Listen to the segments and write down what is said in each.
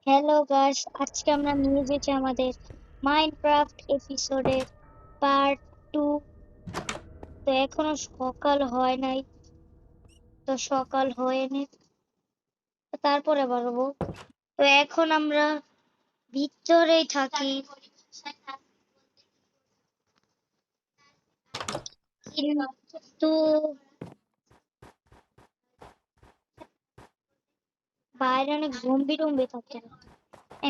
Hello guys, আজকে আমরা নিয়ে এসেছি আমাদের মাইনক্রাফট এপিসোডের পার্ট 2। তো এখনো সকাল হয় নাই, তো সকাল হয়নি, তো তারপরে বলবো। তো এখন আমরা ভিতরেই থাকি, কিন্তু বাইরে অনেক জম্বি টম্বি থাকে,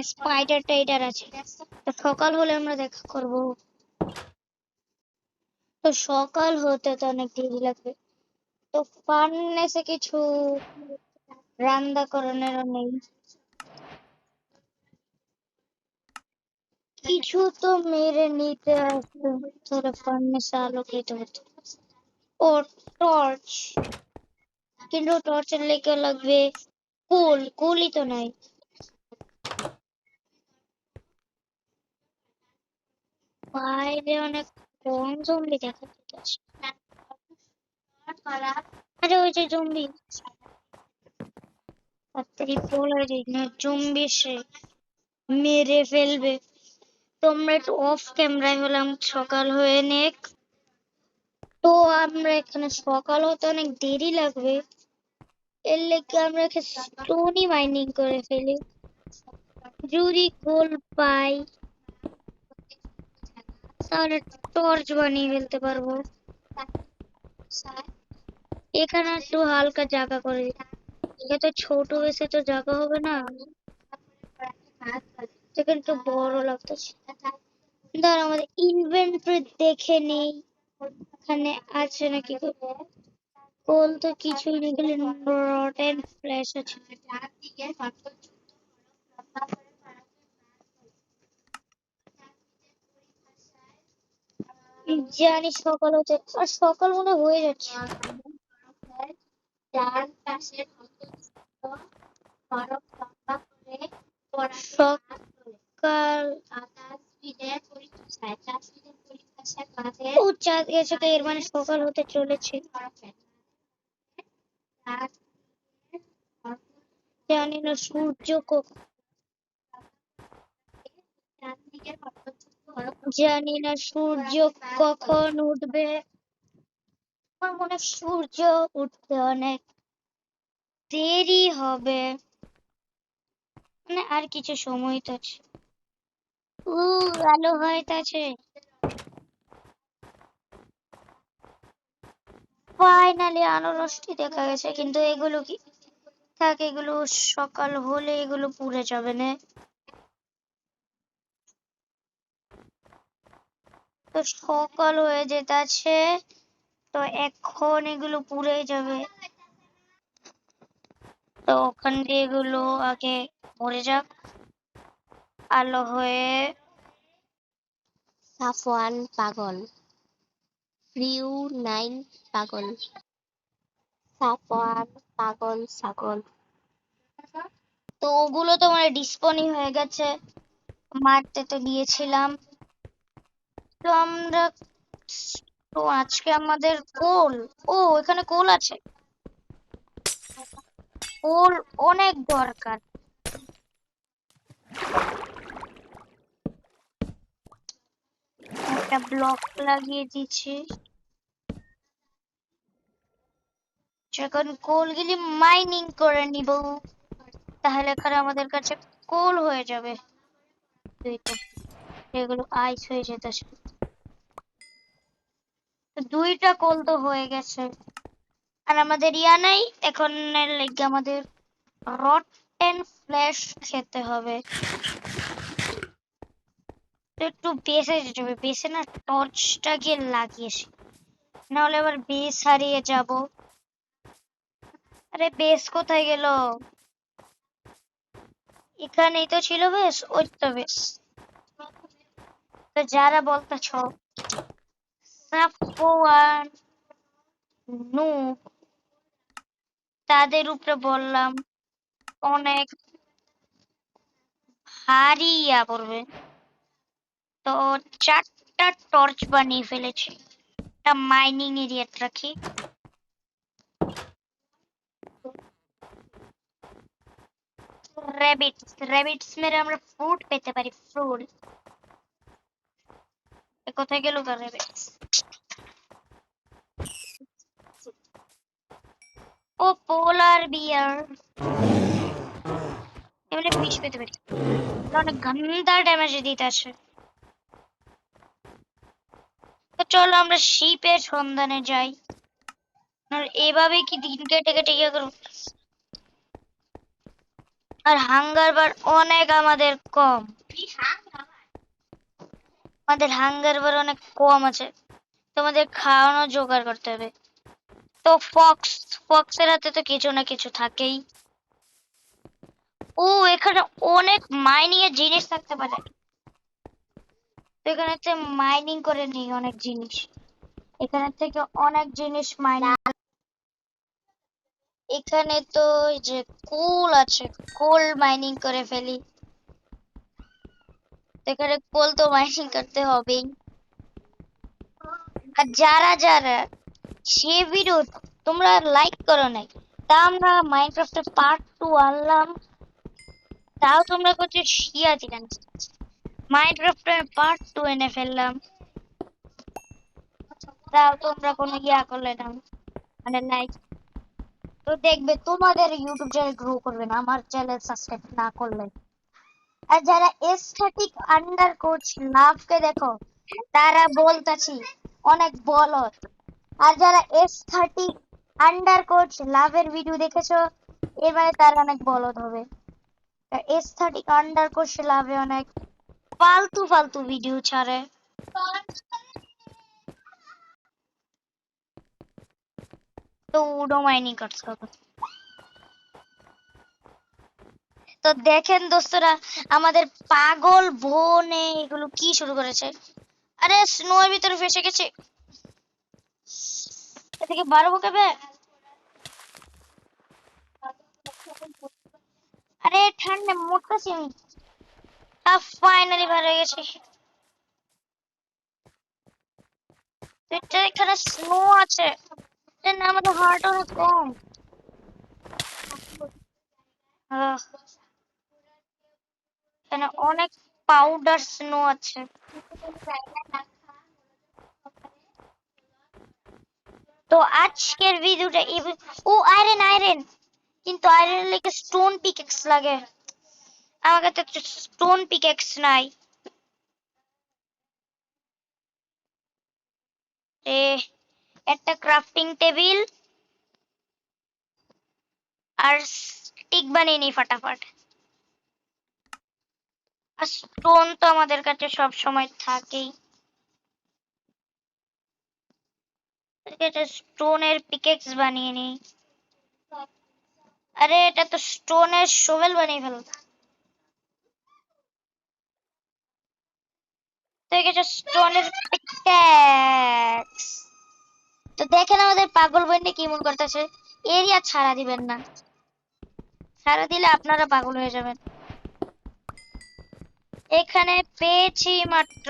স্পাইডার টাইডার আছে। তো সকাল হলে আমরা দেখা করব। তো সকাল হতে তো অনেক দেরি লাগবে, তো ফার্নেসে কিছু রান্না করানোর নেই, কিছু তো মেরে নিতে আসবে। তোরা ফার্নেসে আলো খেতে হতো। ও টর্চ, কিন্তু টর্চের লেগে লাগবে কোল, কোলই তো নাই। বাইরে অনেক কম জম্বি দেখা যাচ্ছে। আরে ওই যে জম্বি, তাড়াতাড়ি পড়ে যাই না, জম্বি সে মেরে ফেলবে। তোমরা একটু অফ ক্যামেরায় হলাম, সকাল হয়ে নেক। তো আমরা এখানে সকাল হতে অনেক দেরি লাগবে, এর লেগে আমরা স্টোনি মাইনিং করে ফেলি। যদি গোল পাই তাহলে টর্চ বানিয়ে ফেলতে পারবো। এখানে একটু হালকা জায়গা করে দিই, এটা তো ছোট বেশি তো জায়গা হবে না, এখানে একটু বড় লাগতেছে। ধর আমাদের ইনভেন্টরি দেখে নেই, এখানে আছে নাকি। কোল তো কিছুই নেই, খালি রটেন ফ্ল্যাশ আছে। জানি সকাল হতে, আর সকাল মনে হয়ে যাচ্ছে। সকাল ও চাঁদ গেছে, তো এর মানে সকাল হতে চলেছে। জানি না সূর্য জানি না সূর্য কখন উঠবে। আমার মনে হয় সূর্য উঠতে অনেক দেরি হবে, মানে আর কিছু সময় তো আছে। আলো হইতাছে, ফাইনালি আলো রশ্মি দেখা গেছে। কিন্তু এগুলো কি থাকে, এগুলো সকাল হলে এগুলো পুড়ে যাবে না। তো সকাল হয়ে যেতেছে, তো এখন এগুলো পুড়ে যাবে। তো ওখান দিয়ে এগুলো আগে মরে যাক, আলো হয়ে। সাফওয়ান পাগল, ফ্রিউ 9 পাগল, সাফওয়ান পাগল ছাগল। তো ওগুলো তো মানে ডিসপনি হয়ে গেছে, মারতে তো দিয়েছিলাম। তো আমরা, তো আজকে আমাদের কোল, ও এখানে কোল আছে, কোল অনেক দরকার। একটা ব্লক লাগিয়ে দিচ্ছি, যখন কোলগুলি মাইনিং করে নিব তাহলে এখানে আমাদের কাছে কোল হয়ে যাবে। দুইটা, এগুলো আইস হয়ে যেতেছে। দুইটা কোল তো হয়ে গেছে, আর আমাদের ইয়া নাই এখন। এর লেগে আমাদের রটেন ফ্লেশ খেতে হবে। তো একটু বেসে যেতে হবে, বেসে না টর্চটা গিয়ে লাগিয়েছি, নাহলে আবার বেস হারিয়ে যাব। আরে বেস কোথায় গেল? এখানেই তো ছিল বেস, ওই তো বেস। তো যারা বলতেছ সাফওয়ান নূব, তাদের উপরে বললাম অনেক ভারী ইয়া পড়বে। তো 4টা টর্চ বানিয়ে ফেলেছি, একটা মাইনিং এরিয়াতে রাখি। র্যাবিটস মেরে আমরা ফ্রুট পেতে পারি, ফ্রুট। কোথায় গেল র্যাবিটস? ও পোলার বিয়ার, এমনি ফিশ পেতে পারি। অনেক গন্ধা ড্যামেজ দিতে আসে। তো চলো আমরা শিপের সন্ধানে যাই। আর এভাবে কি দিন কেটে কেটে ইয়ে করবো। আর হাঙ্গার বার অনেক আমাদের কম, আমাদের হাঙ্গার বার অনেক কম আছে। তোমাদের খাওয়ানো জোগাড় করতে হবে। তো ফক্সের হাতে তো কিছু না কিছু থাকেই। ও এখানে অনেক মাইনিং এর জিনিস থাকতে পারে, তো এখানে হচ্ছে মাইনিং করে নিই অনেক জিনিস। এখানে থেকে অনেক জিনিস মাইনিং। এখানে তো ওই যে কোল আছে, কোল মাইনিং করে ফেলি। তো এখানে কোল তো মাইনিং করতে হবেই। আর যারা যারা সে ভিডিও তোমরা লাইক করো নাই, তা আমরা মাইনক্রাফটের পার্ট 2 আনলাম, তাও তোমরা করছো শিয়া চিকেন। মাইনক্রাফটের পার্ট 2 এনে ফেললাম, তাও তোমরা কোনো ইয়া করলে না, মানে লাইক। তো দেখবে তোমাদের ইউটিউব চ্যানেল গ্রো করবে না আমার চ্যানেল সাবস্ক্রাইব না করলে। আর যারা এস্থেটিক আন্ডার কোচ লাভকে দেখো, তারা বলতাছি অনেক বলদ। আর যারা এস্থেটিক আন্ডার কোচ লাভের ভিডিও দেখেছো, এবারে তারা অনেক বলদ হবে। এস্থেটিক আন্ডার কোচ লাভে অনেক ফালতু ফালতু ভিডিও ছাড়ে। তো উডো মাইনিং করছে। তো দেখেন দোস্তরা, আমাদের পাগল বোনে এগুলো কি শুরু করেছে। আরে স্নোর ভিতরে ফেসে গেছে, এদিকে বাড়বো কবে? আরে ঠান্ডা মরতেছি আমি। ফাইনালি বার হয়ে গেছি। এটা এখানে স্নো আছে, এটা না আমাদের হার্ট অনেক কম। আহ, এখানে অনেক পাউডার স্নো আছে। তো আজকের ভিডিওটা ও আয়রন আয়রন, কিন্তু আয়রন লেগে স্টোন পিকেক্স লাগে। আমার কাছে তো স্টোন পিকেক্স নাই। এ একটা ক্রাফটিং টেবিল আর স্টিক বানিয়ে নি ফাটাফাট। আর স্টোন তো আমাদের কাছে সব সময় থাকেই। এটা স্টোনের পিকেক্স বানিয়ে নি। আরে এটা তো স্টোনের শোভেল বানিয়ে ফেল। তো এটা স্টোনের পিকেক্স। তো দেখেন আমাদের পাগল বইনে কি মন করতেছে। এরিয়া ছাড়া দিবেন না, ছাড়া দিলে আপনারা পাগল হয়ে যাবেন। এখানে পেয়েছি মাত্র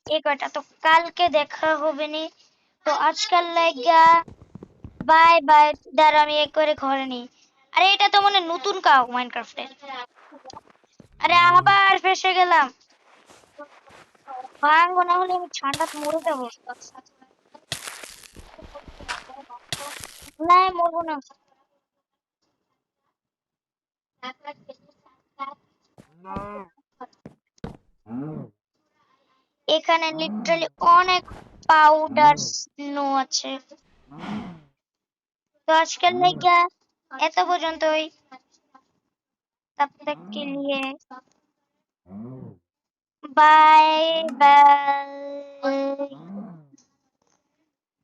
এই কয়টা, তো কালকে দেখা হবে নি। তো আজকাল লাগা বাই বাই। দাঁড়া আমি এক করে ঘরে নি। আরে এটা তো মনে হয় নতুন কাউ মাইনক্রাফটে। আরে আবার ফেসে গেলাম, ভাঙবো না হলে আমি ঠান্ডাতে মরে যাবো। না আমি মরবো না। এখানে লিটারালি অনেক পাউডার স্নো আছে। তো আজকাল লাগা এত পর্যন্তই। तब तक के लिए बाय बाय।